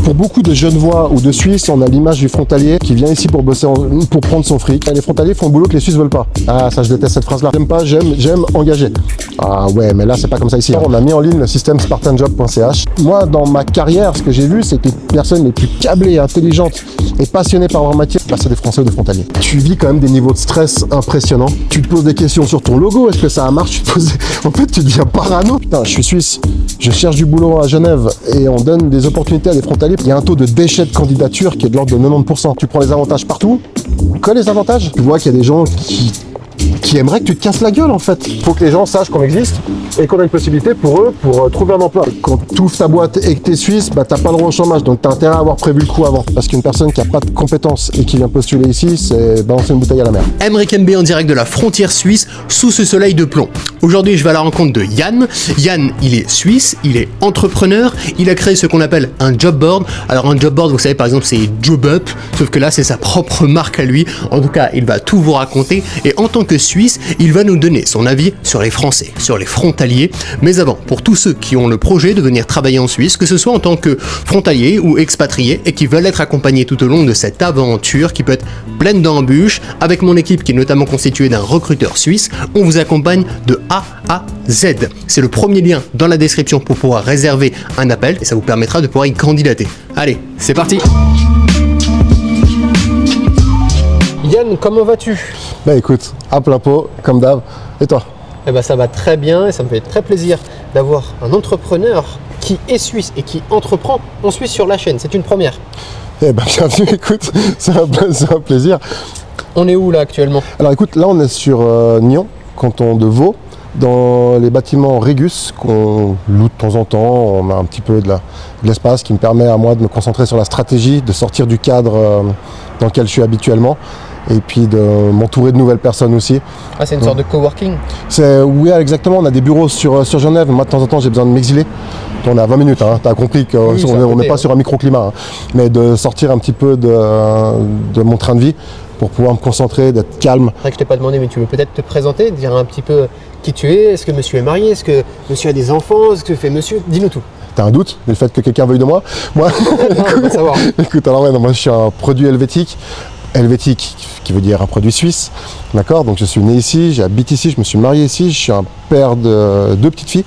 Pour beaucoup de Genevois ou de Suisses, on a l'image du frontalier qui vient ici pour bosser, pour prendre son fric. Les frontaliers font le boulot que les Suisses veulent pas. Ah, ça, je déteste cette phrase-là. J'aime pas, j'aime engager. Ah ouais, mais là, c'est pas comme ça ici. On a mis en ligne le système spartanjob.ch. Moi, dans ma carrière, ce que j'ai vu, c'est que les personnes les plus câblées, intelligentes et passionnées par leur matière, c'est des Français ou des frontaliers. Tu vis quand même des niveaux de stress impressionnants. Tu te poses des questions sur ton logo. Est-ce que ça marche? En fait, tu deviens parano. Putain, je suis suisse. Je cherche du boulot à Genève et on donne des opportunités à des frontaliers. Il y a un taux de déchet de candidature qui est de l'ordre de 90%. Tu prends les avantages partout. Que les avantages? Tu vois qu'il y a des gens qui aimeraient que tu te casses la gueule en fait. Il faut que les gens sachent qu'on existe et qu'on a une possibilité pour eux pour trouver un emploi. Quand tu ouvres ta boîte et que tu es suisse, bah, t'as pas le droit au chômage, donc tu as intérêt à avoir prévu le coup avant. Parce qu'une personne qui a pas de compétences et qui vient postuler ici, c'est balancer une bouteille à la mer. Emric MB en direct de la frontière suisse sous ce soleil de plomb. Aujourd'hui, je vais à la rencontre de Yann. Yann, il est suisse, il est entrepreneur, il a créé ce qu'on appelle un job board. Alors un job board, vous savez par exemple, c'est Jobup, sauf que là, c'est sa propre marque à lui. En tout cas, il va tout vous raconter et en tant que Suisse, il va nous donner son avis sur les Français, sur les frontaliers. Mais avant, pour tous ceux qui ont le projet de venir travailler en Suisse, que ce soit en tant que frontalier ou expatrié et qui veulent être accompagnés tout au long de cette aventure qui peut être pleine d'embûches, avec mon équipe qui est notamment constituée d'un recruteur suisse, on vous accompagne de A à Z. C'est le premier lien dans la description pour pouvoir réserver un appel et ça vous permettra de pouvoir y candidater. Allez, c'est parti! Yann, comment vas-tu? Bah écoute, à plein pot, comme d'hab. Et toi? Eh ben ça va très bien et ça me fait très plaisir d'avoir un entrepreneur qui est suisse et qui entreprend en Suisse sur la chaîne. C'est une première. Eh ben bienvenue, écoute, c'est un plaisir. On est où là actuellement? Alors écoute, là on est sur Nyon, canton de Vaud, dans les bâtiments Régus qu'on loue de temps en temps. On a un petit peu de l'espace qui me permet à moi de me concentrer sur la stratégie, de sortir du cadre dans lequel je suis habituellement. Et puis de m'entourer de nouvelles personnes aussi. Ah, c'est une sorte de coworking? Oui, exactement. On a des bureaux sur Genève. Moi, de temps en temps, j'ai besoin de m'exiler. On est à 20 minutes. Hein. Tu as compris qu'on n'est pas sur un microclimat. Hein. Mais de sortir un petit peu de mon train de vie pour pouvoir me concentrer, d'être calme. C'est vrai que je t'ai pas demandé, mais tu veux peut-être te présenter, dire un petit peu qui tu es. Est-ce que monsieur est marié? Est-ce que monsieur a des enfants? Est-ce que fait monsieur? Dis-nous tout. T'as un doute du fait que quelqu'un veuille de moi? Moi, on va savoir. Écoute, alors ouais, non, moi, je suis un produit helvétique. Helvétique, qui veut dire un produit suisse, d'accord? Donc je suis né ici, j'habite ici, je me suis marié ici, je suis un père de 2 petites filles.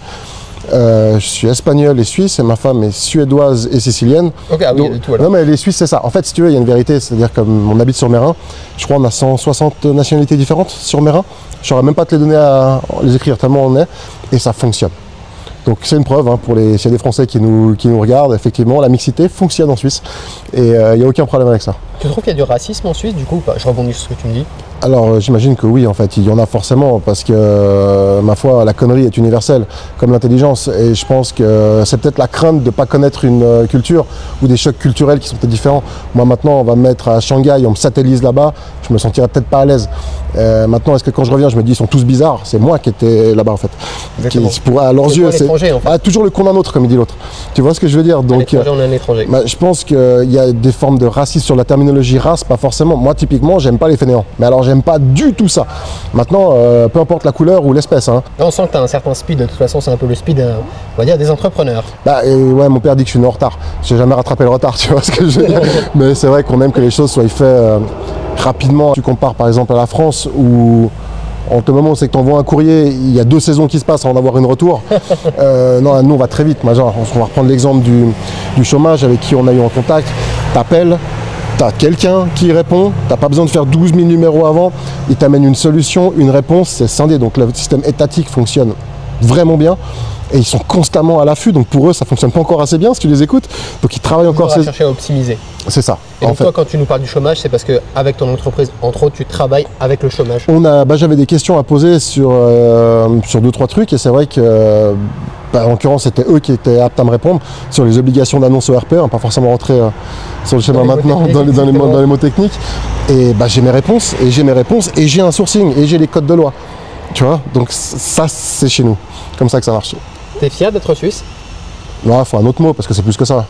Je suis espagnol et suisse et ma femme est suédoise et sicilienne. Ok, ah oui, donc, tout alors. Non mais les Suisses c'est ça. En fait, si tu veux, il y a une vérité, c'est-à-dire comme on habite sur Mérin, je crois qu'on a 160 nationalités différentes sur Mérin. Je saurais même pas te les donner à les écrire tellement on est et ça fonctionne. Donc c'est une preuve hein, s'il y a des Français qui nous regardent, effectivement, la mixité fonctionne en Suisse et il n'y a aucun problème avec ça. Tu trouves qu'il y a du racisme en Suisse du coup ou pas? Je rebondis sur ce que tu me dis. Alors j'imagine que oui, en fait, il y en a forcément parce que ma foi, la connerie est universelle comme l'intelligence et je pense que c'est peut-être la crainte de ne pas connaître une culture ou des chocs culturels qui sont peut-être différents. Moi maintenant, on va me mettre à Shanghai, on me satellise là-bas, je me sentirais peut-être pas à l'aise. Maintenant, est-ce que quand je reviens, je me dis ils sont tous bizarres? C'est moi qui étais là-bas en fait. À leurs yeux, c'est en fait. Toujours le con d'un autre, comme il dit l'autre. Tu vois ce que je veux dire? Donc, on est un étranger. Je pense qu'il y a des formes de racisme sur la terminologie race, pas forcément. Moi, typiquement, j'aime pas les fainéants. Mais alors, j'aime pas du tout ça. Maintenant, peu importe la couleur ou l'espèce. Hein. Là, on sent que tu as un certain speed. De toute façon, c'est un peu le speed, on va dire, des entrepreneurs. Ouais, mon père dit que je suis né en retard. J'ai jamais rattrapé le retard, tu vois ce que je veux dire. Mais c'est vrai qu'on aime que les choses soient faites rapidement. Tu compares par exemple à la France où en ce moment, c'est que tu envoies un courrier, il y a 2 saisons qui se passent avant d'avoir une retour. Non, nous, on va très vite. On va reprendre l'exemple du chômage avec qui on a eu en contact. T'appelles, t'as quelqu'un qui répond, t'as pas besoin de faire 12 000 numéros avant, il t'amène une solution, une réponse, c'est scindé. Donc le système étatique fonctionne vraiment bien. Et ils sont constamment à l'affût, donc pour eux ça fonctionne pas encore assez bien si tu les écoutes, donc ils travaillent encore. On va chercher à optimiser. C'est ça. Et donc toi, quand tu nous parles du chômage, c'est parce qu'avec ton entreprise, entre autres, tu travailles avec le chômage. J'avais des questions à poser sur 2-3 trucs et c'est vrai que en l'occurrence c'était eux qui étaient aptes à me répondre sur les obligations d'annonce ORP, on va pas forcément rentrer sur le schéma maintenant dans les mots techniques. Et j'ai mes réponses et j'ai un sourcing et j'ai les codes de loi. Tu vois, donc ça c'est chez nous, comme ça que ça marche. T'es fier d'être suisse? Non, il faut un autre mot parce que c'est plus que ça.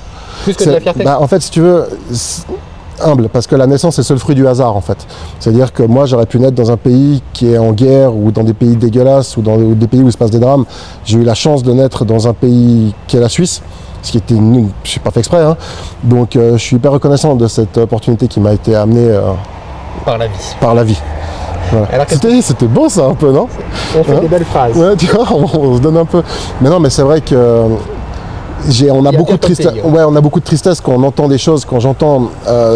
Plus que de la fierté? En fait, si tu veux, humble, parce que la naissance c'est le seul fruit du hasard en fait. C'est-à-dire que moi j'aurais pu naître dans un pays qui est en guerre ou dans des pays dégueulasses ou dans des pays où il se passe des drames. J'ai eu la chance de naître dans un pays qui est la Suisse. ce qui était je suis pas fait exprès, hein. Donc je suis hyper reconnaissant de cette opportunité qui m'a été amenée Par la vie. par la vie. Voilà. Alors, C'était beau ça un peu, non? On fait Hein? des belles phrases. Ouais, tu vois, on se donne un peu. Mais non, mais c'est vrai que on a beaucoup de tristesse. Ouais, on a beaucoup de tristesse quand on entend des choses, quand j'entends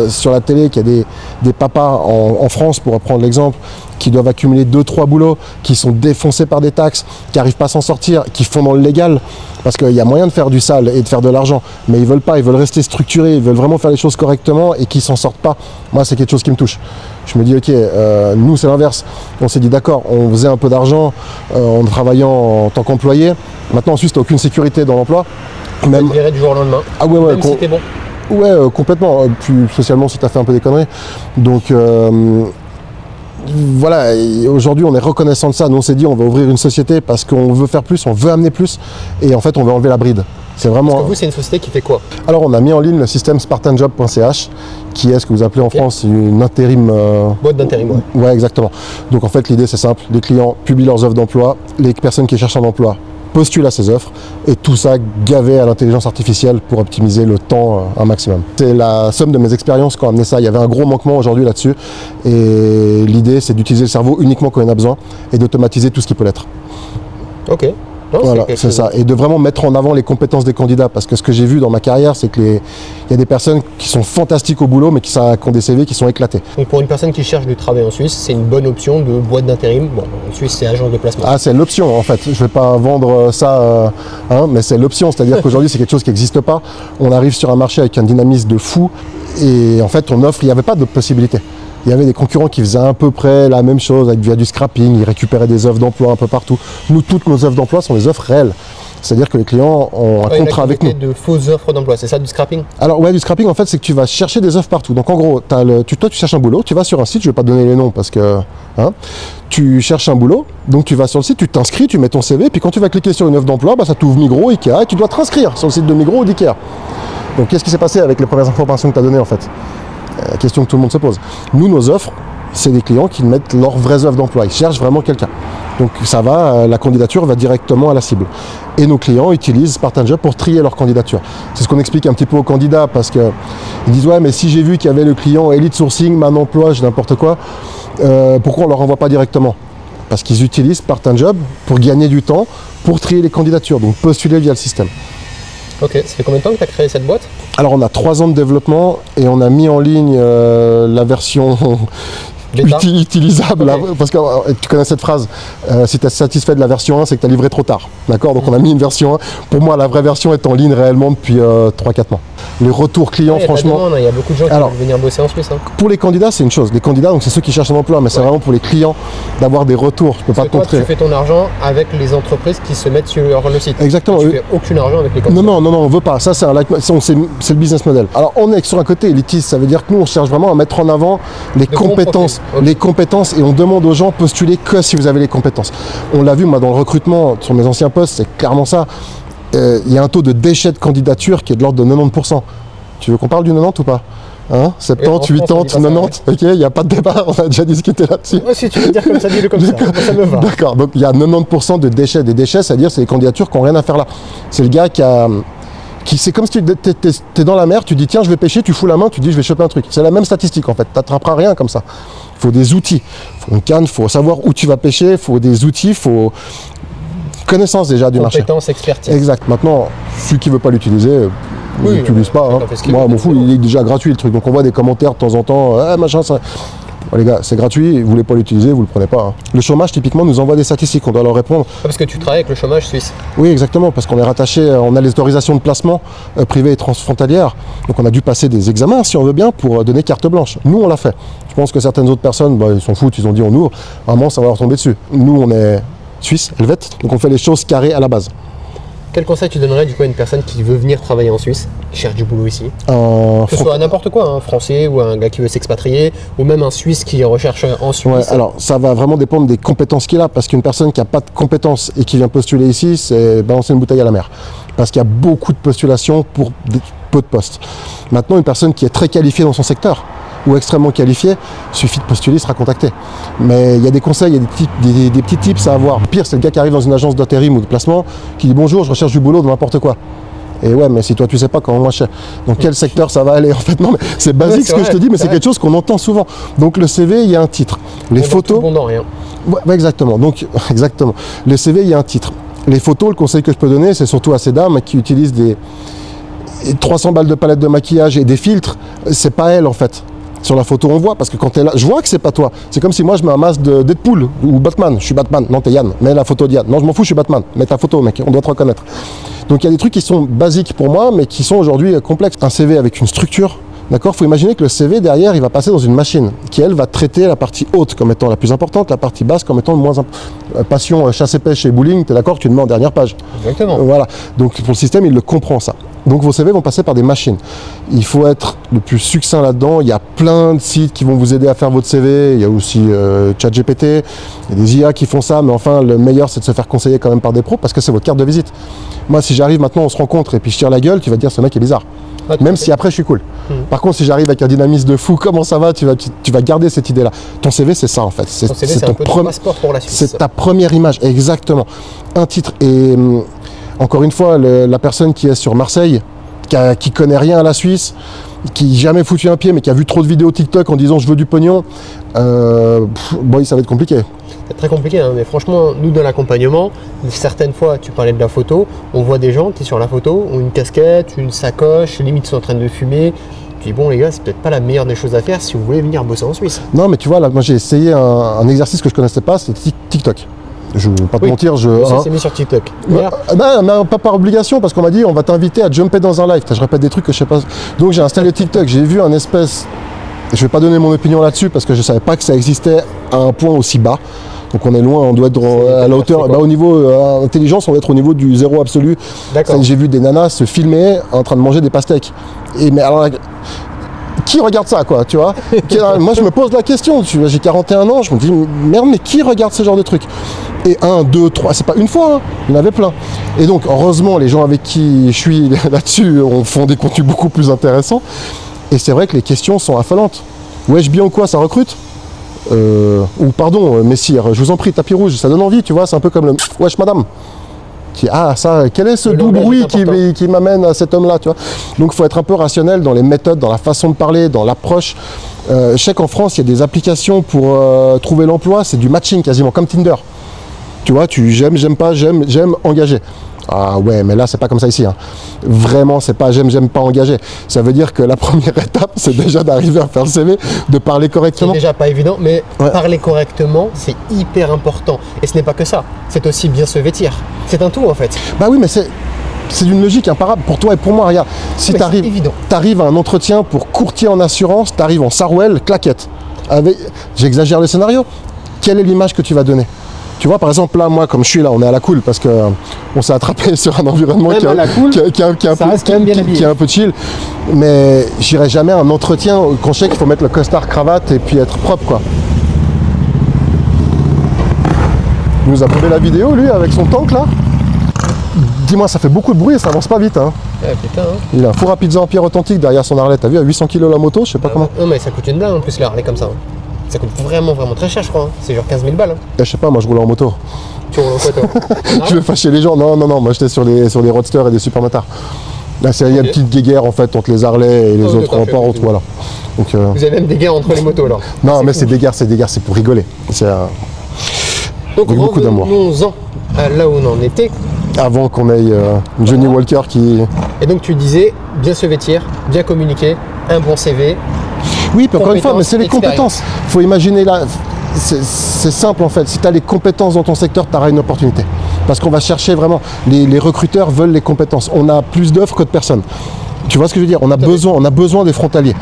sur la télé qu'il y a des papas en France, pour reprendre l'exemple, qui doivent accumuler 2-3 boulots, qui sont défoncés par des taxes, qui n'arrivent pas à s'en sortir, qui font dans le légal, parce qu'il y a moyen de faire du sale et de faire de l'argent, mais ils veulent pas, ils veulent rester structurés, ils veulent vraiment faire les choses correctement et qui s'en sortent pas. Moi, c'est quelque chose qui me touche. Je me dis, ok, nous c'est l'inverse. On s'est dit, d'accord, on faisait un peu d'argent en travaillant en tant qu'employé. Maintenant, ensuite, tu n'as aucune sécurité dans l'emploi. Même du jour au lendemain. Ah ouais, même si t'es bon. Ouais, complètement. Puis socialement, si tu as fait un peu des conneries. Donc voilà, aujourd'hui on est reconnaissant de ça. Nous on s'est dit on va ouvrir une société parce qu'on veut faire plus, on veut amener plus et en fait on veut enlever la bride. C'est vraiment. Parce que vous, c'est une société qui fait quoi? Alors on a mis en ligne le système spartanjob.ch qui est ce que vous appelez en France une intérim. Boîte d'intérim, ouais. Ouais, exactement. Donc en fait l'idée c'est simple, les clients publient leurs offres d'emploi, les personnes qui cherchent un emploi postulent à ces offres et tout ça gavé à l'intelligence artificielle pour optimiser le temps un maximum. C'est la somme de mes expériences qui ont amené ça. Il y avait un gros manquement aujourd'hui là-dessus et l'idée c'est d'utiliser le cerveau uniquement quand il y en a besoin et d'automatiser tout ce qui peut l'être. Ok. Non, voilà, c'est ça. Et de vraiment mettre en avant les compétences des candidats. Parce que ce que j'ai vu dans ma carrière, c'est qu'il y a des personnes qui sont fantastiques au boulot, mais qui ont des CV qui sont éclatés. Donc pour une personne qui cherche du travail en Suisse, c'est une bonne option de boîte d'intérim. Bon, en Suisse, c'est agence de placement. Ah, c'est l'option en fait. Je ne vais pas vendre ça, mais c'est l'option. C'est-à-dire qu'aujourd'hui, c'est quelque chose qui n'existe pas. On arrive sur un marché avec un dynamisme de fou. Et en fait, on offre, il n'y avait pas d'autres possibilités. Il y avait des concurrents qui faisaient à peu près la même chose via du scrapping, ils récupéraient des offres d'emploi un peu partout. Nous, toutes nos offres d'emploi sont des offres réelles. C'est-à-dire que les clients ont un contrat avec nous. De fausses offres d'emploi, c'est ça du scrapping? Alors ouais, du scrapping en fait, c'est que tu vas chercher des offres partout. Donc en gros, toi tu cherches un boulot, tu vas sur un site, je vais pas te donner les noms parce que tu cherches un boulot, donc tu vas sur le site, tu t'inscris, tu mets ton CV, puis quand tu vas cliquer sur une offre d'emploi, ça t'ouvre Migros, Ikea, et tu dois te inscrire sur le site de Migros ou d'Ikea. Donc qu'est-ce qui s'est passé avec les premières informations que tu as données en fait? La question que tout le monde se pose. Nous, nos offres, c'est des clients qui mettent leurs vraies offres d'emploi. Ils cherchent vraiment quelqu'un. Donc ça va, la candidature va directement à la cible. Et nos clients utilisent Spartan Job pour trier leur candidature. C'est ce qu'on explique un petit peu aux candidats parce qu'ils disent ouais mais si j'ai vu qu'il y avait le client Elite Sourcing, Man Emploi, n'importe quoi, pourquoi on ne leur envoie pas directement? Parce qu'ils utilisent Spartan Job pour gagner du temps, pour trier les candidatures, donc postuler via le système. Ok, ça fait combien de temps que tu as créé cette boîte? Alors on a 3 ans de développement et on a mis en ligne la version utilisable, okay. Parce que tu connais cette phrase, si tu es satisfait de la version 1, c'est que tu as livré trop tard. D'accord? Donc on a mis une version 1. Pour moi, la vraie version est en ligne réellement depuis 3-4 mois. Les retours clients, franchement... Il y a beaucoup de gens qui veulent venir bosser en Suisse. Pour les candidats, c'est une chose. Les candidats, donc c'est ceux qui cherchent un emploi, mais c'est vraiment pour les clients d'avoir des retours. Je peux pas te montrer. Tu fais ton argent avec les entreprises qui se mettent sur le site. Exactement. Tu fais aucun argent avec les candidats. Non, on veut pas. Ça, c'est le business model. Alors, on est sur un côté élitiste. Ça veut dire que nous, on cherche vraiment à mettre en avant les compétences. Les compétences, et on demande aux gens postuler que si vous avez les compétences. On l'a vu, moi, dans le recrutement, sur mes anciens postes, c'est clairement ça. Il y a un taux de déchet de candidature qui est de l'ordre de 90%. Tu veux qu'on parle du 90 ou pas? 70, 80, 90, ok, il n'y a pas de débat, on a déjà discuté là-dessus. Ouais, si tu veux dire comme ça, dis-le comme ça, ça me va. D'accord, donc il y a 90% de déchets. Des déchets, c'est-à-dire c'est les candidatures qui n'ont rien à faire là. C'est le gars c'est comme si tu es dans la mer, tu dis tiens je vais pêcher, tu fous la main, tu dis je vais choper un truc. C'est la même statistique en fait, tu n'attraperas rien comme ça. Il faut des outils, il faut une canne, il faut savoir où tu vas pêcher, il faut des outils, il faut connaissance déjà du marché. Compétence, expertise. Exact, maintenant celui qui ne veut pas l'utiliser, il n'utilise pas. Moi, mon fou, il est déjà gratuit le truc. Donc on voit des commentaires de temps en temps, machin, ça. Bon, les gars, c'est gratuit, vous voulez pas l'utiliser, vous le prenez pas. Le chômage, typiquement, nous envoie des statistiques, on doit leur répondre. Parce que tu travailles avec le chômage suisse. Oui, exactement, parce qu'on est rattaché, on a les autorisations de placement privées et transfrontalières. Donc on a dû passer des examens, si on veut bien, pour donner carte blanche. Nous, on l'a fait. Je pense que certaines autres personnes, ils s'en foutent, ils ont dit on ouvre. Vraiment, ça va leur tomber dessus. Nous, on est suisse, helvète, donc on fait les choses carrées à la base. Quel conseil tu donnerais du coup à une personne qui veut venir travailler en Suisse, qui cherche du boulot ici? Que ce soit n'importe quoi, un Français ou un gars qui veut s'expatrier, ou même un Suisse qui recherche en Suisse. Ouais, alors ça va vraiment dépendre des compétences qu'il a, parce qu'une personne qui n'a pas de compétences et qui vient postuler ici, c'est balancer une bouteille à la mer. Parce qu'il y a beaucoup de postulations pour peu de postes. Maintenant, une personne qui est très qualifiée dans son secteur, ou extrêmement qualifié, il suffit de postuler, il sera contacté. Mais il y a des conseils, il y a des petits tips à avoir. Pire, c'est le gars qui arrive dans une agence d'intérim ou de placement, qui dit bonjour, je recherche du boulot de n'importe quoi. Et ouais, mais si toi tu sais pas comment moi je sais. Donc quel secteur ça va aller en fait? Non mais c'est basique ce que je te dis, mais c'est quelque chose qu'on entend souvent. Donc le CV, il y a un titre. Les photos. Bon dans rien. Ouais, exactement. Donc exactement. Le CV, il y a un titre. Les photos, le conseil que je peux donner, c'est surtout à ces dames qui utilisent des 300 balles de palette de maquillage et des filtres. C'est pas elles en fait. Sur la photo, on voit, parce que quand t'es là, je vois que c'est pas toi. C'est comme si moi je mets un masque de Deadpool ou Batman. Je suis Batman. Non, t'es Yann. Mets la photo d'Yann. Non, je m'en fous, je suis Batman. Mets ta photo, mec. On doit te reconnaître. Donc il y a des trucs qui sont basiques pour moi, mais qui sont aujourd'hui complexes. Un CV avec une structure. D'accord, faut imaginer que le CV derrière, il va passer dans une machine qui, elle, va traiter la partie haute comme étant la plus importante, la partie basse comme étant le moins important. Passion, chasse et pêche et bowling, t'es d'accord, tu le mets en dernière page. Exactement. Voilà. Donc pour le système, il le comprend ça. Donc vos CV vont passer par des machines. Il faut être le plus succinct là-dedans. Il y a plein de sites qui vont vous aider à faire votre CV. Il y a aussi ChatGPT, il y a des IA qui font ça, mais enfin le meilleur c'est de se faire conseiller quand même par des pros parce que c'est votre carte de visite. Moi si j'arrive maintenant, on se rencontre et puis je tire la gueule, tu vas te dire ce mec est bizarre. Même si après je suis cool. Par contre si j'arrive avec un dynamisme de fou, comment ça va, tu vas garder cette idée-là. Ton CV c'est ça en fait. Ton CV c'est un peu ton passeport pour la Suisse. C'est ta première image, exactement. Un titre et... Encore une fois, la personne qui est sur Marseille, qui connaît rien à la Suisse, qui jamais foutu un pied, mais qui a vu trop de vidéos TikTok en disant je veux du pognon, boy, ça va être compliqué. C'est très compliqué, hein, mais franchement, nous dans l'accompagnement, certaines fois, tu parlais de la photo, on voit des gens qui sur la photo ont une casquette, une sacoche, limite sont en train de fumer. Tu dis bon les gars, c'est peut-être pas la meilleure des choses à faire si vous voulez venir bosser en Suisse. Non, mais tu vois, là, moi j'ai essayé un exercice que je connaissais pas, c'était TikTok. Je ne vais pas te mentir, ça s'est mis sur TikTok. Mais pas par obligation, parce qu'on m'a dit on va t'inviter à jumper dans un live. Je répète des trucs que je sais pas. Donc j'ai installé TikTok, j'ai vu un espèce. Je vais pas donner mon opinion là-dessus parce que je savais pas que ça existait à un point aussi bas. Donc on est loin, on doit être à la hauteur. Au niveau intelligence, on doit être au niveau du zéro absolu. J'ai vu des nanas se filmer en train de manger des pastèques. Et mais alors. Qui regarde ça, quoi, tu vois? Moi, je me pose la question, tu vois, j'ai 41 ans, je me dis, merde, mais qui regarde ce genre de trucs? Et 1, 2, 3, c'est pas une fois, hein, il y en avait plein. Et donc, heureusement, les gens avec qui je suis là-dessus font des contenus beaucoup plus intéressants. Et c'est vrai que les questions sont affolantes. Wesh, bien ou quoi, ça recrute? Ou pardon, messire, je vous en prie, tapis rouge, ça donne envie, tu vois, c'est un peu comme le wesh, madame. Ça, quel est ce doux bruit qui m'amène à cet homme-là, tu vois? Donc il faut être un peu rationnel dans les méthodes, dans la façon de parler, dans l'approche. Je sais qu'en France, il y a des applications pour trouver l'emploi, c'est du matching quasiment, comme Tinder. Tu vois, j'aime pas, j'aime, engagé. Ah ouais, mais là, c'est pas comme ça ici. Hein. Vraiment, c'est pas j'aime pas engagé. Ça veut dire que la première étape, c'est déjà d'arriver à faire le CV, de parler correctement. C'est déjà pas évident, mais parler correctement, c'est hyper important. Et ce n'est pas que ça, c'est aussi bien se vêtir. C'est un tout en fait. Bah oui, mais c'est d'une logique imparable pour toi et pour moi. Regarde, si tu arrives à un entretien pour courtier en assurance, tu arrives en Sarwell, claquette. J'exagère le scénario. Quelle est l'image que tu vas donner? Tu vois, par exemple, là, moi, comme je suis là, on est à la cool parce qu'on s'est attrapé sur un environnement qui est un peu chill. Mais j'irai jamais à un entretien quand je sais qu'il faut mettre le costard cravate et puis être propre, quoi. Il nous a brûlé la vidéo, lui, avec son tank, là. Dis-moi, ça fait beaucoup de bruit et ça avance pas vite, hein. Putain, hein. Il a un four à pizza en pierre authentique derrière son Harley. T'as vu, à 800 kg la moto, je sais pas comment. Non, mais ça coûte une blinde en plus, la Harley comme ça. Hein. Ça coûte vraiment très cher, je crois. Hein. C'est genre 15 000 balles. Hein. Je sais pas, moi je roule en moto. Tu roules en quoi, toi? Je vais fâcher les gens. Non, moi j'étais sur des roadsters et des supermotards. Là, il y a une petite guéguerre en fait entre les Harley et les autres remparts, voilà. Donc, vous avez même des guerres entre les motos alors? Non, mais c'est des guerres, c'est pour rigoler. Donc beaucoup d'amour. Revenons-en à là où on en était. Avant qu'on ait Johnny Walker qui... Et donc tu disais, bien se vêtir, bien communiquer, un bon CV. Oui, puis encore une fois, mais c'est les compétences. Il faut imaginer là, c'est simple en fait. Si tu as les compétences dans ton secteur, tu auras une opportunité. Parce qu'on va chercher vraiment, les recruteurs veulent les compétences. On a plus d'offres que de personnes. Tu vois ce que je veux dire? On a besoin des frontaliers.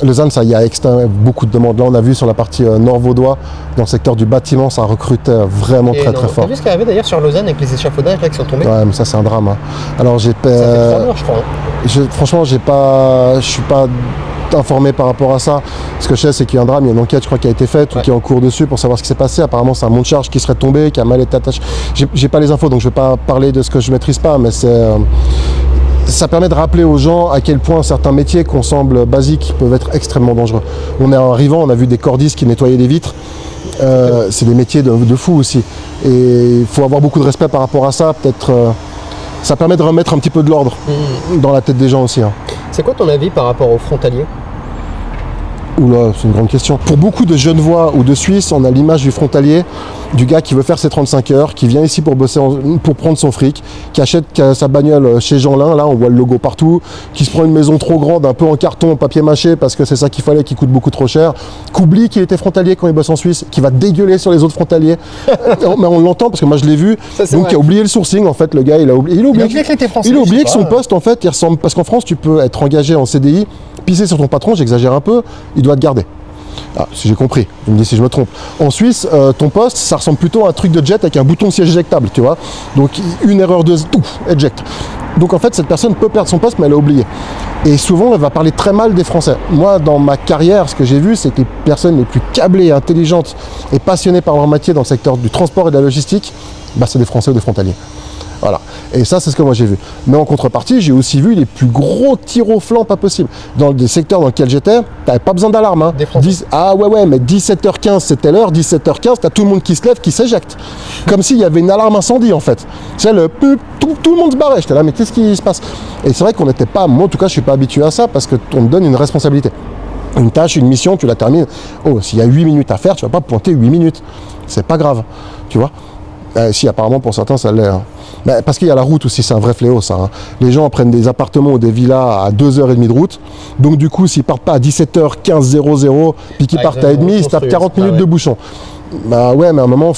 Lausanne, ça, il y a beaucoup de demandes. Là, on a vu sur la partie nord-vaudois, dans le secteur du bâtiment, ça recrute vraiment très fort. Tu as vu ce qui est arrivé d'ailleurs sur Lausanne avec les échafaudages là, qui sont tombés? Ouais, mais ça, c'est un drame. Hein. Alors, ça fait 3 morts, je crois. Hein. Franchement, je suis pas informé par rapport à ça. Ce que je sais, c'est qu'il y a un drame, il y a une enquête, je crois, qui a été faite ou qui est en cours dessus pour savoir ce qui s'est passé. Apparemment, c'est un monte-charge qui serait tombé, qui a mal été attaché. J'ai pas les infos, donc je vais pas parler de ce que je maîtrise pas, mais ça permet de rappeler aux gens à quel point certains métiers qu'on semble basiques peuvent être extrêmement dangereux. On est arrivant, on a vu des cordistes qui nettoyaient des vitres. C'est des métiers de fou aussi. Et il faut avoir beaucoup de respect par rapport à ça. Peut-être Ça permet de remettre un petit peu de l'ordre dans la tête des gens aussi. Hein. C'est quoi ton avis par rapport aux frontaliers? Oula, c'est une grande question. Pour beaucoup de Genevois ou de Suisses, on a l'image du frontalier, du gars qui veut faire ses 35 heures, qui vient ici pour bosser, pour prendre son fric, qui achète sa bagnole chez Jeanlin, là on voit le logo partout, qui se prend une maison trop grande, un peu en carton, en papier mâché, parce que c'est ça qu'il fallait, qui coûte beaucoup trop cher, qu'oublie qu'il était frontalier quand il bosse en Suisse, qui va dégueuler sur les autres frontaliers. Mais on l'entend, parce que moi je l'ai vu, ça, donc il a oublié le sourcing, en fait, le gars, il a oublié que son poste, en fait, il ressemble, parce qu'en France, tu peux être engagé en CDI, pisser sur ton patron, j'exagère un peu, il doit te garder. Ah, si j'ai compris, je me dis si je me trompe. En Suisse, ton poste, ça ressemble plutôt à un truc de jet avec un bouton de siège éjectable, tu vois. Donc une erreur de eject. Donc en fait, cette personne peut perdre son poste, mais elle a oublié. Et souvent, elle va parler très mal des Français. Moi, dans ma carrière, ce que j'ai vu, c'est que les personnes les plus câblées, intelligentes et passionnées par leur métier dans le secteur du transport et de la logistique, bah, c'est des Français ou des frontaliers. Voilà. Et ça, c'est ce que moi j'ai vu. Mais en contrepartie, j'ai aussi vu les plus gros tirs au flanc pas possible. Dans des secteurs dans lesquels j'étais, t'avais pas besoin d'alarme. Hein. Ah ouais, mais 17h15, c'était l'heure, 17h15, t'as tout le monde qui se lève, qui s'éjecte. Comme s'il y avait une alarme incendie, en fait. C'est le tout le monde se barrait. J'étais là, mais qu'est-ce qui se passe? Et c'est vrai qu'on n'était pas, moi en tout cas, je suis pas habitué à ça parce qu'on te donne une responsabilité. Une tâche, une mission, tu la termines. Oh, s'il y a 8 minutes à faire, tu vas pas pointer 8 minutes. C'est pas grave, tu vois. Si, apparemment, pour certains, ça l'est. Hein. Ben, parce qu'il y a la route aussi, c'est un vrai fléau, ça. Hein. Les gens prennent des appartements ou des villas à 2h30 de route. Donc, du coup, s'ils partent pas à 17h15, puis qu'ils partent à 1h30, ils se tapent 40 minutes de bouchon. Bah ouais, mais à un moment...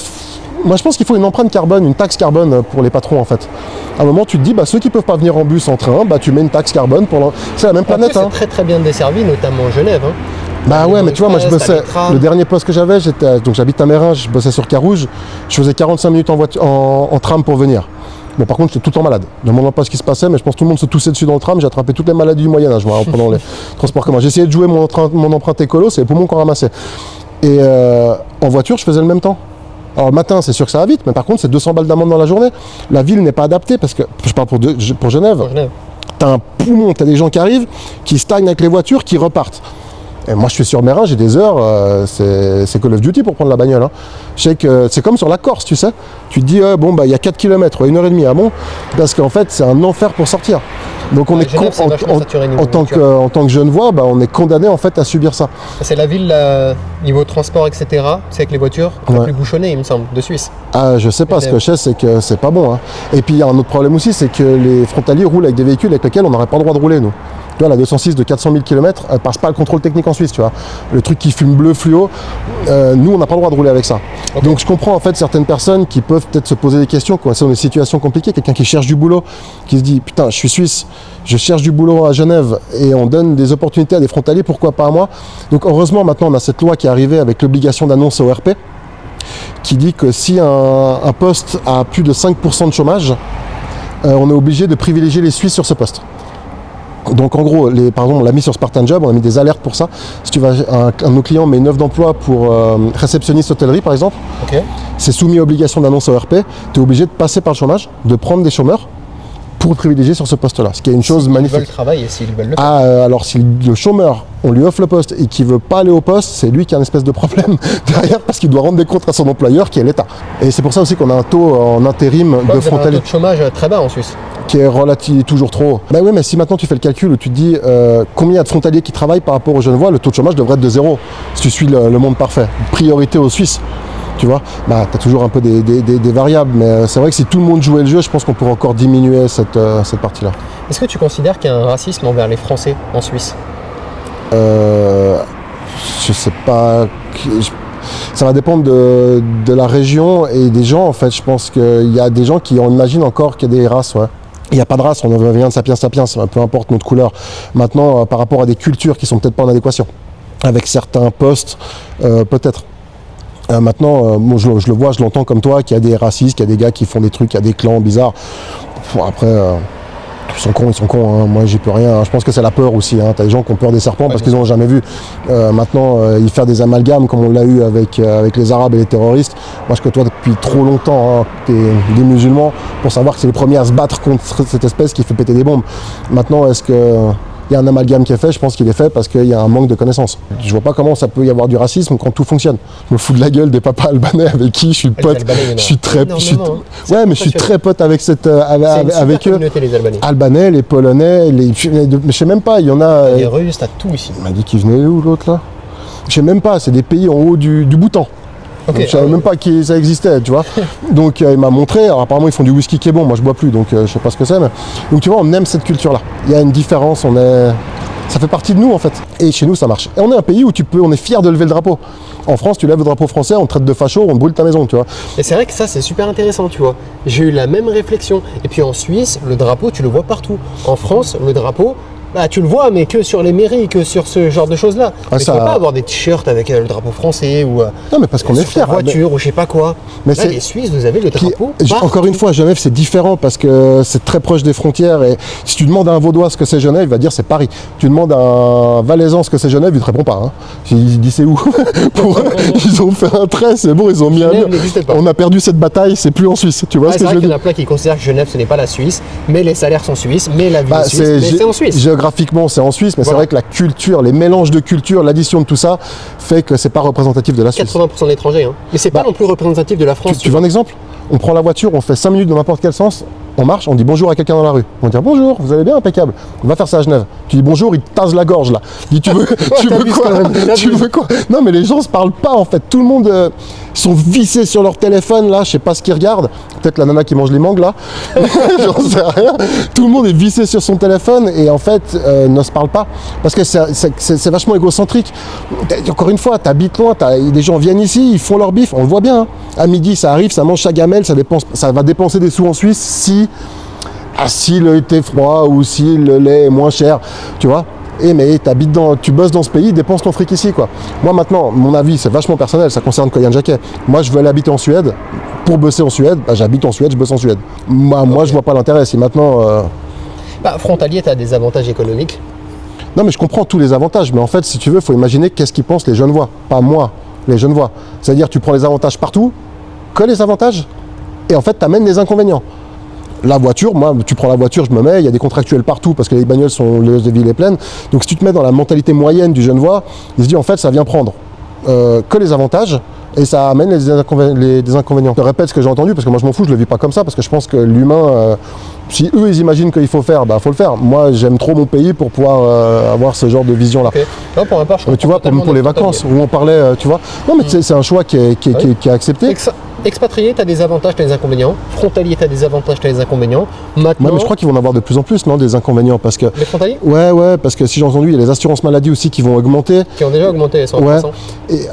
Moi, je pense qu'il faut une empreinte carbone, une taxe carbone pour les patrons, en fait. À un moment, tu te dis, bah, ceux qui peuvent pas venir en bus, en train, bah, tu mets une taxe carbone pour... C'est la même planète. C'est très très bien desservi, notamment Genève. Hein. Bah ouais, mais tu vois, moi je bossais, le dernier poste que j'avais, donc j'habite à Mérin, je bossais sur Carouge, je faisais 45 minutes en tram pour venir. Bon, par contre, j'étais tout le temps malade. Je ne me demande pas ce qui se passait, mais je pense que tout le monde se toussait dessus dans le tram, j'ai attrapé toutes les maladies du Moyen-Âge en prenant les transports communs. J'ai essayé de jouer mon empreinte écolo, c'est les poumons qu'on ramassait. Et en voiture, je faisais le même temps. Alors le matin, c'est sûr que ça va vite, mais par contre, c'est 200 balles d'amende dans la journée. La ville n'est pas adaptée, parce que, je parle pour Genève, t'as un poumon, t'as des gens qui arrivent, qui stagnent avec les voitures, qui repartent. Et moi je suis sur Mérin, j'ai des heures, c'est Call of Duty pour prendre la bagnole. Hein. Je sais que c'est comme sur la Corse, tu sais. Tu te dis, bon, bah il y a 4 km, 1h30, ah bon? Parce qu'en fait, c'est un enfer pour sortir. Donc on est en tant que Genevois, bah, on est condamné en fait à subir ça. C'est la ville, niveau transport, etc. C'est avec les voitures la plus bouchonnée, il me semble, de Suisse. Ah, je sais pas, ce que je sais, c'est que c'est pas bon. Hein. Et puis il y a un autre problème aussi, c'est que les frontaliers roulent avec des véhicules avec lesquels on n'aurait pas le droit de rouler, nous. Tu vois, la 206 de 400 000 km, elle passe pas le contrôle technique en Suisse, tu vois. Le truc qui fume bleu fluo, nous, on n'a pas le droit de rouler avec ça. Okay. Donc, je comprends, en fait, certaines personnes qui peuvent peut-être se poser des questions quand elles sont dans des situations compliquées. Quelqu'un qui cherche du boulot, qui se dit, putain, je suis suisse, je cherche du boulot à Genève et on donne des opportunités à des frontaliers, pourquoi pas à moi? Donc, heureusement, maintenant, on a cette loi qui est arrivée avec l'obligation d'annonce au RP, qui dit que si un poste a plus de 5% de chômage, on est obligé de privilégier les Suisses sur ce poste. Donc en gros, par exemple, on l'a mis sur Spartan Job, on a mis des alertes pour ça. Si tu vas, un de nos clients met une offre d'emploi pour réceptionniste hôtellerie par exemple, c'est soumis à obligation d'annonce au RP, tu es obligé de passer par le chômage, de prendre des chômeurs pour privilégier sur ce poste-là, ce qui est une chose magnifique. S'ils veulent travailler et s'ils veulent le faire. Alors si le chômeur, on lui offre le poste et qu'il ne veut pas aller au poste, c'est lui qui a une espèce de problème derrière parce qu'il doit rendre des comptes à son employeur qui est l'État. Et c'est pour ça aussi qu'on a un taux en intérim de frontalier. Un taux de chômage très bas en Suisse. Qui est relativement toujours trop haut. Ben oui, mais si maintenant tu fais le calcul où tu te dis combien il y a de frontaliers qui travaillent par rapport aux Genevois, le taux de chômage devrait être de 0. Si tu suis le monde parfait. Priorité aux Suisses. Tu vois, bah, tu as toujours un peu des variables, mais c'est vrai que si tout le monde jouait le jeu, je pense qu'on pourrait encore diminuer cette partie-là. Est-ce que tu considères qu'il y a un racisme envers les Français en Suisse? Je sais pas. Ça va dépendre de la région et des gens, en fait. Je pense qu'il y a des gens qui imaginent encore qu'il y a des races, ouais. Il n'y a pas de race, on vient de sapiens, peu importe notre couleur. Maintenant, par rapport à des cultures qui sont peut-être pas en adéquation, avec certains postes, peut-être. Maintenant, bon, je le vois, je l'entends comme toi, qu'il y a des racistes, qu'il y a des gars qui font des trucs, qu'il y a des clans bizarres. Bon, après, ils sont cons, hein. Moi j'y peux rien. Hein. Je pense que c'est la peur aussi. Hein. T'as des gens qui ont peur des serpents parce qu'ils n'ont jamais vu. Maintenant, ils font des amalgames comme on l'a eu avec les Arabes et les terroristes. Moi je côtoie depuis trop longtemps des musulmans pour savoir que c'est les premiers à se battre contre cette espèce qui fait péter des bombes. Maintenant, est-ce que il y a un amalgame qui est fait, je pense qu'il est fait parce qu'il y a un manque de connaissances. Je vois pas comment ça peut y avoir du racisme quand tout fonctionne. Je me fous de la gueule des papas albanais avec qui je suis pote. Je suis très, ouais, mais je suis très pote avec avec eux. Les Albanais. Albanais, les Polonais, je sais même pas, il y en a. Les Russes, t'as tout ici. Il m'a dit qu'il venait où l'autre là? Je sais même pas, c'est des pays en haut du Bhoutan. Okay, je savais même pas que ça existait, tu vois. Donc il m'a montré, alors apparemment ils font du whisky qui est bon, moi je bois plus, donc je sais pas ce que c'est. Mais... Donc tu vois, on aime cette culture-là. Il y a une différence, ça fait partie de nous en fait. Et chez nous ça marche. Et on est un pays où on est fier de lever le drapeau. En France, tu lèves le drapeau français, on te traite de facho, on te brûle ta maison, tu vois. Et c'est vrai que ça c'est super intéressant, tu vois. J'ai eu la même réflexion. Et puis en Suisse, le drapeau, tu le vois partout. En France, le drapeau, bah, tu le vois, mais que sur les mairies, que sur ce genre de choses-là. Mais tu ne peux pas avoir des t-shirts avec le drapeau français ou non, mais parce qu'on est fiers. Voiture ou je sais pas quoi. Mais là, les Suisses, vous avez le drapeau. Encore une fois, Genève, c'est différent parce que c'est très proche des frontières. Et si tu demandes à un Vaudois ce que c'est Genève, il va dire c'est Paris. Tu demandes à un Valaisan ce que c'est Genève, il te répond pas. Hein. Il dit c'est où ils ont fait un trait, c'est bon, ils ont mis un mur. On a perdu cette bataille, c'est plus en Suisse. Tu vois ce que je veux dire ? Il y en a plein qui considèrent que Genève, ce n'est pas la Suisse, mais les salaires sont suisses, mais la vie est suisse, mais c'est en Suisse. Géographiquement, c'est en Suisse, mais c'est vrai que la culture, les mélanges de culture, l'addition de tout ça fait que c'est pas représentatif de la Suisse. 80% d'étrangers, hein. Mais c'est pas non plus représentatif de la France. Tu veux un exemple ? On prend la voiture, on fait 5 minutes dans n'importe quel sens, on marche, on dit bonjour à quelqu'un dans la rue. On va dire bonjour, vous allez bien, impeccable. On va faire ça à Genève. Tu dis bonjour, il te tasse la gorge là. Il dit tu veux quoi ? Tu veux quoi ? Non mais les gens se parlent pas en fait. Tout le monde sont vissés sur leur téléphone là, je sais pas ce qu'ils regardent. Peut-être la nana qui mange les mangues là. J'en sais rien. Tout le monde est vissé sur son téléphone et en fait ne se parle pas. Parce que c'est vachement égocentrique. Encore une fois, t'habites loin, des gens viennent ici, ils font leur bif, on le voit bien. Hein. À midi, ça arrive, ça mange sa gamelle, ça va dépenser des sous en Suisse si le thé est froid ou si le lait est moins cher, tu vois. Mais tu bosses dans ce pays, dépense ton fric ici, quoi. Moi maintenant, mon avis, c'est vachement personnel, ça concerne Koyan Jacquet. Moi, je veux aller habiter en Suède. Pour bosser en Suède, j'habite en Suède, je bosse en Suède. Moi, je vois pas l'intérêt. Si maintenant... frontalier, tu as des avantages économiques. Non, mais je comprends tous les avantages. Mais en fait, si tu veux, il faut imaginer qu'est-ce qu'ils pensent les Genevois. Pas moi, les Genevois. C'est-à-dire, tu prends les avantages partout, que les avantages, et en fait, tu amènes les inconvénients. La voiture, moi, tu prends la voiture, je me mets, il y a des contractuels partout parce que les bagnoles les villes est pleine. Donc si tu te mets dans la mentalité moyenne du Genevois, il se dit en fait ça vient prendre que les avantages et ça amène les inconvénients. Je te répète ce que j'ai entendu parce que moi je m'en fous, je le vis pas comme ça parce que je pense que l'humain, si eux ils imaginent qu'il faut faire, faut le faire. Moi j'aime trop mon pays pour pouvoir avoir ce genre de vision là. Okay. Non, pour ma part, je tu vois, pour les vacances où on parlait, tu vois. Non mais c'est un choix qui est accepté. Expatrié, tu as des avantages, tu as des inconvénients. Frontalier, tu as des avantages, tu as des inconvénients. Maintenant... Ouais, mais je crois qu'ils vont en avoir de plus en plus, non, des inconvénients parce que... Les frontaliers ? Ouais, parce que si j'ai entendu, il y a les assurances maladie aussi qui vont augmenter. Qui ont déjà augmenté, 100%. Ouais. Et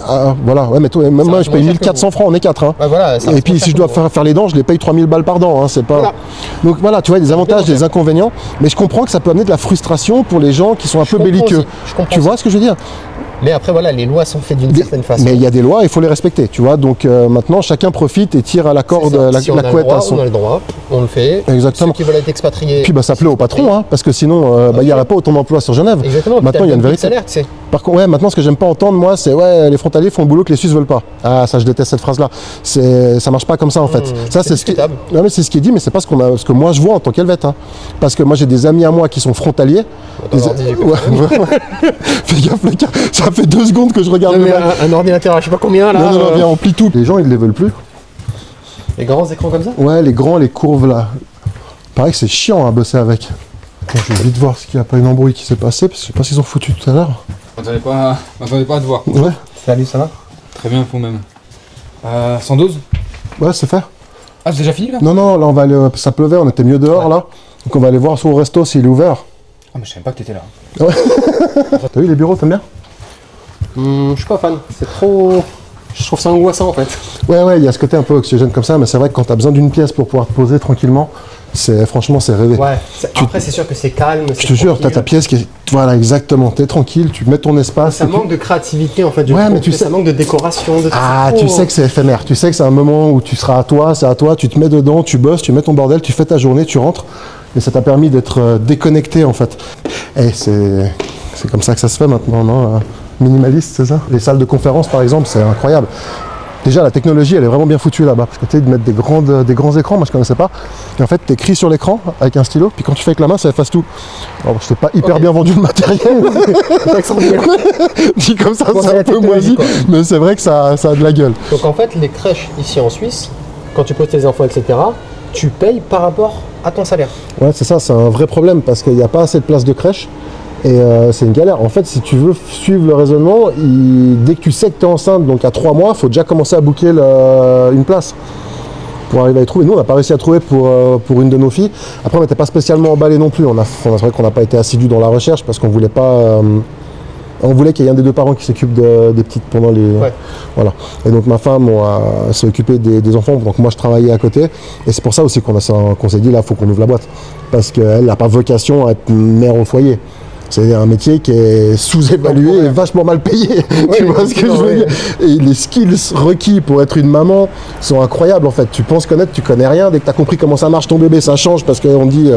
voilà, ouais, mais toi, même moi, je paye 1400 francs, on est 4. Hein. Ouais, voilà, et puis si je dois faire les dents, je les paye 3000 balles par dent. Hein, c'est pas... Voilà. Donc voilà, tu vois, des avantages, des inconvénients. Mais je comprends que ça peut amener de la frustration pour les gens qui sont un peu belliqueux. Tu vois ce que je veux dire ? Mais après, voilà, les lois sont faites d'une certaine façon. Mais il y a des lois, il faut les respecter, tu vois. Donc maintenant, chacun profite et tire à la corde la couette à son... On a le droit, on le fait. Exactement. Ceux qui veulent être expatriés... Puis ça plaît au patron, hein, parce que sinon, il n'y aurait pas autant d'emplois sur Genève. Exactement. Maintenant, il y a une vérité. Salaire, tu sais. Par contre, maintenant, ce que j'aime pas entendre, moi, c'est les frontaliers font le boulot que les Suisses veulent pas. Ah, ça, je déteste cette phrase-là. Ça marche pas comme ça, en fait. Ça, c'est ce qui... Non, mais c'est ce qui est dit, mais c'est pas ce que moi je vois en tant qu'Helvète. Hein. Parce que moi, j'ai des amis à moi qui sont frontaliers. Fais gaffe, le gars. Ça fait 2 secondes que je regarde un ordinateur, je sais pas combien là. Non, viens, on plie tout. Les gens, ils les veulent plus. Les grands écrans comme ça ? Ouais, les grands, les courbes là. Pareil que c'est chiant à bosser avec. Bon, je vais vite voir s'il n'y a pas une embrouille qui s'est passée, parce que je sais pas s'ils ont foutu tout à l'heure. M'attendais pas à te voir. Ouais. Salut, ça va ? Très bien, vous-même. 112 ? Ouais, c'est fait. Ah, c'est déjà fini là ? Non, là on va aller. Ça pleuvait, on était mieux dehors là. Donc on va aller voir sur le resto s'il est ouvert. Ah, mais je savais pas que t'étais là. Ouais. T'as vu les bureaux, t'aimes bien ? Je suis pas fan, c'est trop... Je trouve ça angoissant en fait. Ouais, il y a ce côté un peu oxygène comme ça, mais c'est vrai que quand t'as besoin d'une pièce pour pouvoir te poser tranquillement, franchement c'est rêvé. Ouais, après c'est sûr que c'est calme, je te jure, t'as ta pièce qui est... Voilà, exactement, t'es tranquille, tu mets ton espace. Ça manque de créativité en fait, mais tu sais... ça manque de décoration, de... tu sais que c'est éphémère, tu sais que c'est un moment où tu seras à toi, c'est à toi, tu te mets dedans, tu bosses, tu mets ton bordel, tu fais ta journée, tu rentres, et ça t'a permis d'être déconnecté en fait. Et c'est comme ça que ça se fait maintenant, non ? Minimaliste, c'est ça ? Les salles de conférence, par exemple, c'est incroyable. Déjà, la technologie, elle est vraiment bien foutue là-bas. Parce que tu sais, de mettre des grands écrans, moi je connaissais pas. Et en fait, tu écris sur l'écran avec un stylo, puis quand tu fais avec la main, ça efface tout. Alors, je t'ai pas hyper bien vendu le matériel. Dit comme ça, c'est un peu moisi. Mais c'est vrai que ça a de la gueule. Donc en fait, les crèches ici en Suisse, quand tu poses tes enfants, etc., tu payes par rapport à ton salaire. Ouais, c'est ça, c'est un vrai problème parce qu'il n'y a pas assez de place de crèche. Et c'est une galère. En fait, si tu veux suivre le raisonnement, dès que tu sais que tu es enceinte, donc à 3 mois, il faut déjà commencer à booker une place pour arriver à y trouver. Nous, on n'a pas réussi à trouver pour une de nos filles. Après, on n'était pas spécialement emballés non plus. C'est vrai qu'on n'a pas été assidus dans la recherche parce qu'on voulait pas... on voulait qu'il y ait un des deux parents qui s'occupe des petites pendant les... Ouais. Voilà. Et donc ma femme s'est occupée des enfants, donc moi je travaillais à côté. Et c'est pour ça aussi qu'on s'est dit, là, il faut qu'on ouvre la boîte. Parce qu'elle n'a pas vocation à être mère au foyer. C'est un métier qui est sous-évalué et vachement mal payé. Oui, tu vois ce que je veux dire? Et les skills requis pour être une maman sont incroyables en fait. Tu penses connaître, tu connais rien. Dès que tu as compris comment ça marche ton bébé, ça change parce qu'on dit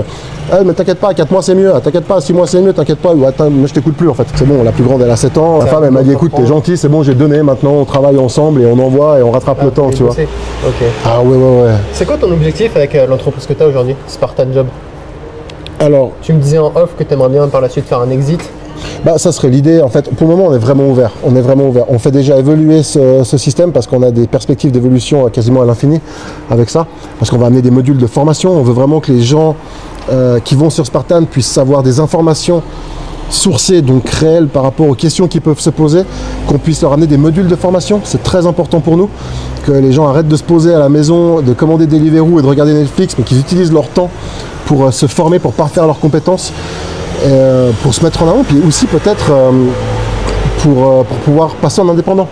ah, mais t'inquiète pas, 4 mois c'est mieux, t'inquiète pas, 6 mois c'est mieux, t'inquiète pas, ou attends, moi je t'écoute plus en fait. C'est bon, la plus grande elle a 7 ans. La femme elle m'a dit écoute, t'es gentil, c'est bon, j'ai donné, maintenant on travaille ensemble et on envoie et on rattrape le temps, tu vois. Ok. Ah ouais. C'est quoi ton objectif avec l'entreprise que tu as aujourd'hui, Spartan Job? Alors, tu me disais en off que tu aimerais bien par la suite faire un exit. Bah, ça serait l'idée. En fait, pour le moment, on est vraiment ouvert. On fait déjà évoluer ce système parce qu'on a des perspectives d'évolution quasiment à l'infini avec ça. Parce qu'on va amener des modules de formation. On veut vraiment que les gens qui vont sur Spartan puissent savoir des informations sourcées, donc réelles par rapport aux questions qui peuvent se poser, qu'on puisse leur amener des modules de formation. C'est très important pour nous que les gens arrêtent de se poser à la maison, de commander Deliveroo et de regarder Netflix, mais qu'ils utilisent leur temps pour se former, pour parfaire leurs compétences. Pour se mettre en avant, puis aussi peut-être pour pouvoir passer en indépendant.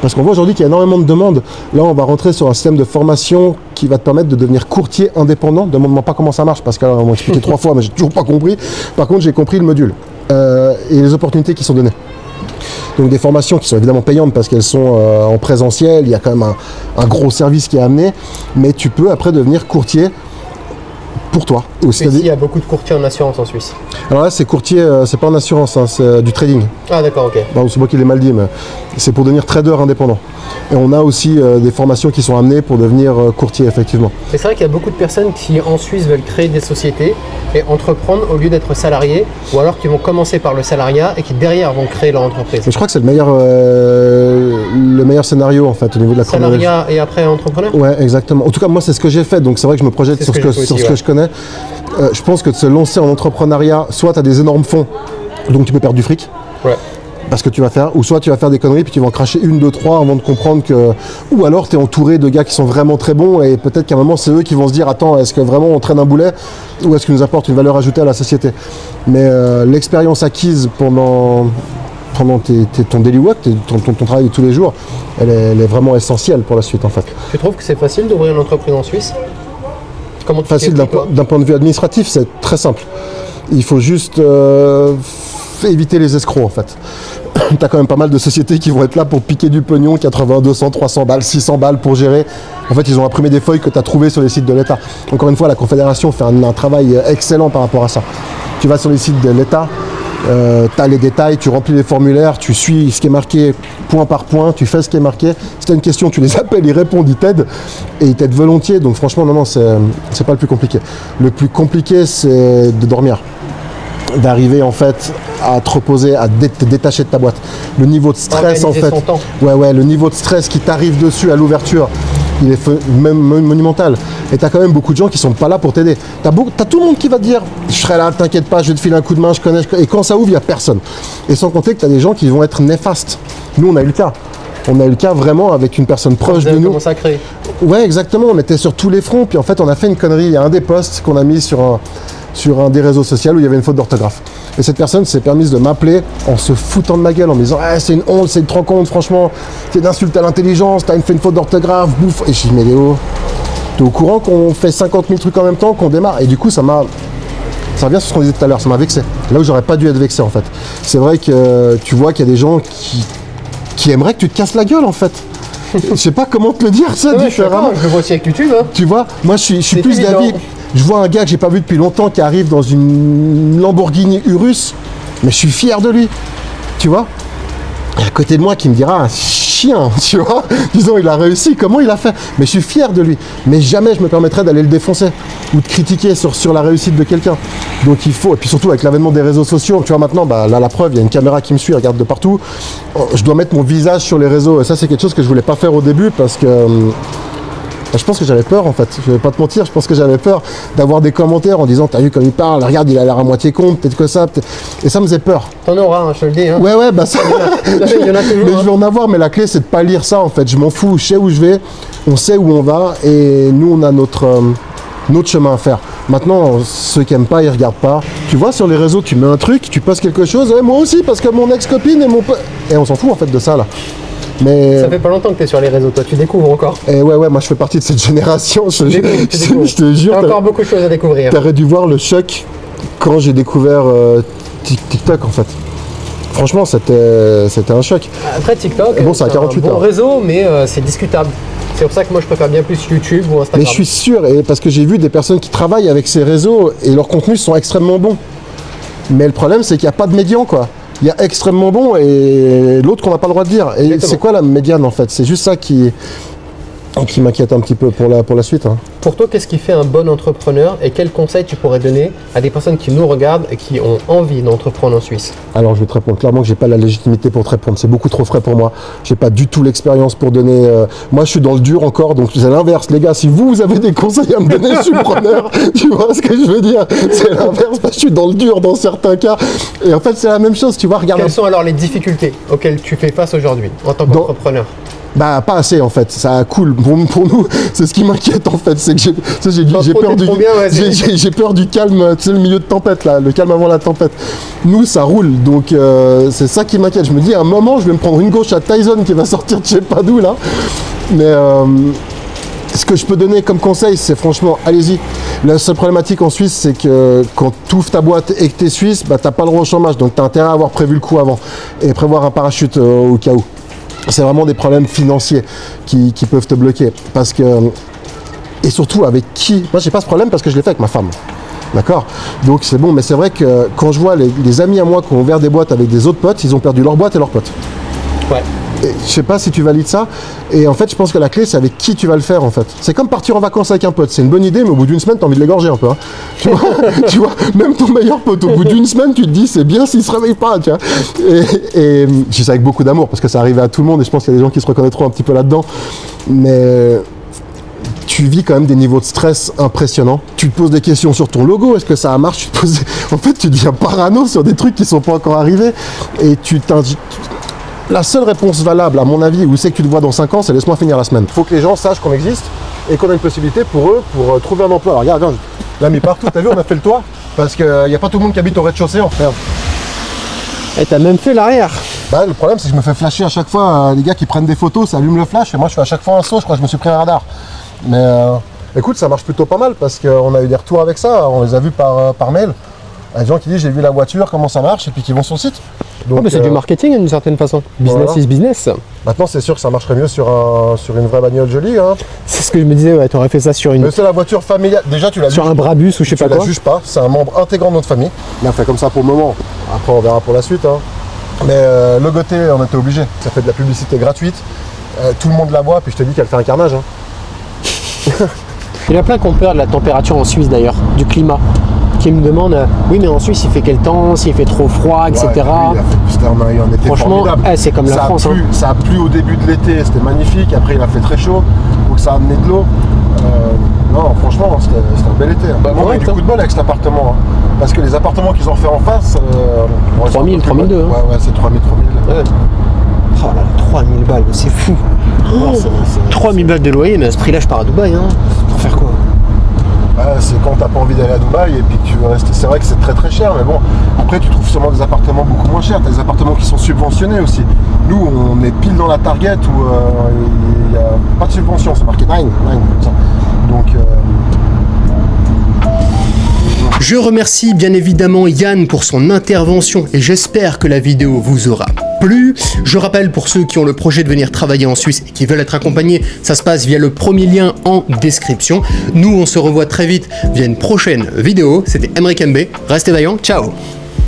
Parce qu'on voit aujourd'hui qu'il y a énormément de demandes. Là, on va rentrer sur un système de formation qui va te permettre de devenir courtier indépendant. Demande-moi pas comment ça marche, parce qu'on m'a expliqué 3 fois, mais j'ai toujours pas compris. Par contre, j'ai compris le module et les opportunités qui sont données. Donc des formations qui sont évidemment payantes parce qu'elles sont en présentiel, il y a quand même un gros service qui est amené, mais tu peux après devenir courtier pour toi. Il y a beaucoup de courtiers en assurance en Suisse. Alors là, c'est courtier, c'est pas en assurance, hein, c'est du trading. Ah d'accord, ok. Bon, c'est moi qui l'ai mal dit, mais c'est pour devenir trader indépendant. Et on a aussi des formations qui sont amenées pour devenir courtier, effectivement. C'est vrai qu'il y a beaucoup de personnes qui, en Suisse, veulent créer des sociétés et entreprendre au lieu d'être salariés, ou alors qui vont commencer par le salariat et qui, derrière, vont créer leur entreprise. Mais je crois que c'est le meilleur scénario, en fait, au niveau de la chronologie. Salariat et après entrepreneur? Ouais, exactement. En tout cas, moi, c'est ce que j'ai fait, donc c'est vrai que je me projette sur ce que je connais. Je pense que de se lancer en entrepreneuriat, soit tu as des énormes fonds, donc tu peux perdre du fric. Ouais. Parce que tu vas faire, ou soit tu vas faire des conneries puis tu vas en cracher 1, 2, 3 avant de comprendre que, ou alors tu es entouré de gars qui sont vraiment très bons et peut-être qu'à un moment c'est eux qui vont se dire attends, est-ce que vraiment on traîne un boulet ou est-ce qu'ils nous apportent une valeur ajoutée à la société. Mais l'expérience acquise pendant ton daily work, ton travail de tous les jours, elle est vraiment essentielle pour la suite en fait. Tu trouves que c'est facile d'ouvrir une entreprise en Suisse? Comment tu Facile d'un point de vue administratif, c'est très simple. Il faut juste éviter les escrocs en fait. Tu as quand même pas mal de sociétés qui vont être là pour piquer du pognon, 80, 200, 300 balles, 600 balles pour gérer. En fait, ils ont imprimé des feuilles que tu as trouvées sur les sites de l'État. Encore une fois, la Confédération fait un travail excellent par rapport à ça. Tu vas sur les sites de l'État, tu as les détails, tu remplis les formulaires, tu suis ce qui est marqué point par point, tu fais ce qui est marqué. Si tu as une question, tu les appelles, ils répondent, ils t'aident et ils t'aident volontiers. Donc franchement, non, c'est pas le plus compliqué. Le plus compliqué, c'est de dormir. D'arriver en fait à te reposer, à te détacher de ta boîte. Le niveau de stress en fait, le niveau de stress qui t'arrive dessus à l'ouverture, il est même monumental. Et t'as quand même beaucoup de gens qui sont pas là pour t'aider. T'as tout le monde qui va te dire je serai là, t'inquiète pas, je vais te filer un coup de main, je connais. Et quand ça ouvre, il y a personne. Et sans compter que t'as des gens qui vont être néfastes. Nous, on a eu le cas. On a eu le cas vraiment avec une personne proche de nous. Comment ça crée? Ouais, exactement. On était sur tous les fronts. Puis en fait, on a fait une connerie. Il y a un des posts qu'on a mis sur un des réseaux sociaux où il y avait une faute d'orthographe. Et cette personne s'est permise de m'appeler en se foutant de ma gueule, en me disant c'est une honte, c'est une rencontre, franchement, c'est une insulte à l'intelligence, t'as fait une faute d'orthographe, bouffe. Et je dis mais Léo, t'es au courant qu'on fait 50 000 trucs en même temps, qu'on démarre? Et du coup, ça revient sur ce qu'on disait tout à l'heure, ça m'a vexé. Là où j'aurais pas dû être vexé en fait. C'est vrai que tu vois qu'il y a des gens qui aimeraient que tu te casses la gueule en fait. Je sais pas comment te le dire ça différemment. Je le vois aussi avec YouTube. Hein. Tu vois, moi je suis plus d'avis. Je vois un gars que j'ai pas vu depuis longtemps qui arrive dans une Lamborghini Urus, mais je suis fier de lui. Tu vois? Et à côté de moi qui me dira chien, tu vois. Disons, il a réussi, comment il a fait? Mais je suis fier de lui. Mais jamais je me permettrais d'aller le défoncer ou de critiquer sur la réussite de quelqu'un. Donc il faut, et puis surtout avec l'avènement des réseaux sociaux, tu vois maintenant, bah, là la preuve, il y a une caméra qui me suit, regarde de partout. Je dois mettre mon visage sur les réseaux, et ça c'est quelque chose que je voulais pas faire au début parce que je pense que j'avais peur en fait, je vais pas te mentir, je pense que j'avais peur d'avoir des commentaires en disant t'as vu comme il parle, regarde il a l'air à moitié con, peut-être que ça, et ça me faisait peur. T'en auras, hein, je te le dis. Hein. Ouais, bah ça. Il y en a toujours. Mais je vais en avoir, mais la clé c'est de pas lire ça en fait, je m'en fous, je sais où je vais, on sait où on va, et nous on a notre chemin à faire. Maintenant, ceux qui aiment pas, ils regardent pas. Tu vois, sur les réseaux, tu mets un truc, tu postes quelque chose, et moi aussi, parce que mon ex-copine et mon pote. Et on s'en fout en fait de ça là. Mais... Ça fait pas longtemps que tu es sur les réseaux, toi, tu découvres encore. Et ouais, moi je fais partie de cette génération, je te jure. T'as encore beaucoup de choses à découvrir. T'aurais dû voir le choc quand j'ai découvert TikTok en fait. Franchement, c'était un choc. Après TikTok, bon, c'est un bon réseau, mais c'est discutable. C'est pour ça que moi je préfère bien plus YouTube ou Instagram. Mais je suis sûr, et parce que j'ai vu des personnes qui travaillent avec ces réseaux et leurs contenus sont extrêmement bons. Mais le problème c'est qu'il n'y a pas de médian quoi. Il y a extrêmement bon et l'autre qu'on n'a pas le droit de dire. Et c'est quoi la médiane en fait? C'est juste ça qui m'inquiète un petit peu pour la suite. Hein. Pour toi, qu'est-ce qui fait un bon entrepreneur et quels conseils tu pourrais donner à des personnes qui nous regardent et qui ont envie d'entreprendre en Suisse? Alors je vais te répondre clairement que j'ai pas la légitimité pour te répondre, c'est beaucoup trop frais pour moi. J'ai pas du tout l'expérience pour donner. Moi je suis dans le dur encore, donc c'est l'inverse les gars. Si vous avez des conseils à me donner, je suis preneur. Tu vois ce que je veux dire? C'est l'inverse, parce que je suis dans le dur dans certains cas. Et en fait c'est la même chose, tu vois. Regarde. Quelles sont alors les difficultés auxquelles tu fais face aujourd'hui en tant qu'entrepreneur? Bah pas assez en fait, ça coule pour nous, c'est ce qui m'inquiète en fait, c'est que j'ai peur du calme, tu sais le milieu de tempête là, le calme avant la tempête. Nous ça roule, donc c'est ça qui m'inquiète, je me dis à un moment je vais me prendre une gauche à Tyson qui va sortir de je sais pas d'où là, mais ce que je peux donner comme conseil c'est franchement allez-y. La seule problématique en Suisse c'est que quand tu ouvres ta boîte et que tu es suisse, bah t'as pas le droit au chômage, donc t'as intérêt à avoir prévu le coup avant et prévoir un parachute au cas où. C'est vraiment des problèmes financiers qui peuvent te bloquer. Parce que... Et surtout avec qui? Moi j'ai pas ce problème parce que je l'ai fait avec ma femme. D'accord? Donc c'est bon, mais c'est vrai que quand je vois les amis à moi qui ont ouvert des boîtes avec des autres potes, ils ont perdu leur boîte et leurs potes. Ouais. Et je sais pas si tu valides ça. Et en fait, je pense que la clé, c'est avec qui tu vas le faire en fait. C'est comme partir en vacances avec un pote. C'est une bonne idée, mais au bout d'une semaine, t'as envie de l'égorger un peu. Hein. Tu vois, même ton meilleur pote, au bout d'une semaine, tu te dis, c'est bien s'il se réveille pas. Tu vois. Et je dis ça avec beaucoup d'amour parce que ça arrive à tout le monde et je pense qu'il y a des gens qui se reconnaîtront un petit peu là-dedans. Mais tu vis quand même des niveaux de stress impressionnants. Tu te poses des questions sur ton logo, est-ce que ça marche? En fait, tu deviens parano sur des trucs qui sont pas encore arrivés et la seule réponse valable, à mon avis, où c'est que tu te vois dans 5 ans, c'est laisse-moi finir la semaine. Il faut que les gens sachent qu'on existe et qu'on a une possibilité pour eux, pour trouver un emploi. Alors regarde, je l'ai mis partout, t'as vu, on a fait le toit, parce qu'il n'y a pas tout le monde qui habite au rez-de-chaussée, en fait. Et t'as même fait l'arrière. Bah, le problème, c'est que je me fais flasher à chaque fois, les gars qui prennent des photos, ça allume le flash, et moi je fais à chaque fois un saut, je crois que je me suis pris un radar. Mais écoute, ça marche plutôt pas mal, parce qu'on a eu des retours avec ça, on les a vus par mail. Il y a des gens qui disent j'ai vu la voiture, comment ça marche, et puis qui vont sur le site. Donc, mais c'est du marketing d'une certaine façon. Business voilà. is business. Maintenant, c'est sûr que ça marcherait mieux sur une vraie bagnole jolie. Hein. C'est ce que je me disais, ouais, tu aurais fait ça sur une. Mais c'est la voiture familiale. Déjà, tu l'as sur un Brabus ou je sais pas quoi. Tu la juges pas, c'est un membre intégrant de notre famille. On a fait comme ça pour le moment. Après, on verra pour la suite. Hein. Mais logoté, on était obligé. Ça fait de la publicité gratuite. Tout le monde la voit, puis je te dis qu'elle fait un carnage. Hein. Il y en a plein qui ont peur de la température en Suisse d'ailleurs, du climat. Qui me demandent oui mais en Suisse il fait quel temps, s'il fait trop froid, etc. Ouais, c'était un été franchement c'est comme la France. Ça a plu au début de l'été, c'était magnifique, après il a fait très chaud, donc ça a amené de l'eau. Non franchement c'était un bel été. Bah, on a eu du coup de bol avec cet appartement, hein, parce que les appartements qu'ils ont fait en face... 3000, 3002. Hein. Ouais c'est 3000. Ouais. Oh là là, 3000 balles, c'est fou. 3000 balles de loyer, mais à ce prix là je pars à Dubaï, hein. Pour faire quoi? C'est quand t'as pas envie d'aller à Dubaï et puis que tu veux rester. C'est vrai que c'est très très cher, mais bon, après tu trouves sûrement des appartements beaucoup moins chers. T'as des appartements qui sont subventionnés aussi. Nous, on est pile dans la target où il n'y a pas de subvention, c'est marqué 9 comme ça. Donc. Je remercie bien évidemment Yann pour son intervention et j'espère que la vidéo vous aura plu. Je rappelle pour ceux qui ont le projet de venir travailler en Suisse et qui veulent être accompagnés, ça se passe via le premier lien en description. Nous, on se revoit très vite via une prochaine vidéo. C'était Emric MB. Restez vaillants. Ciao!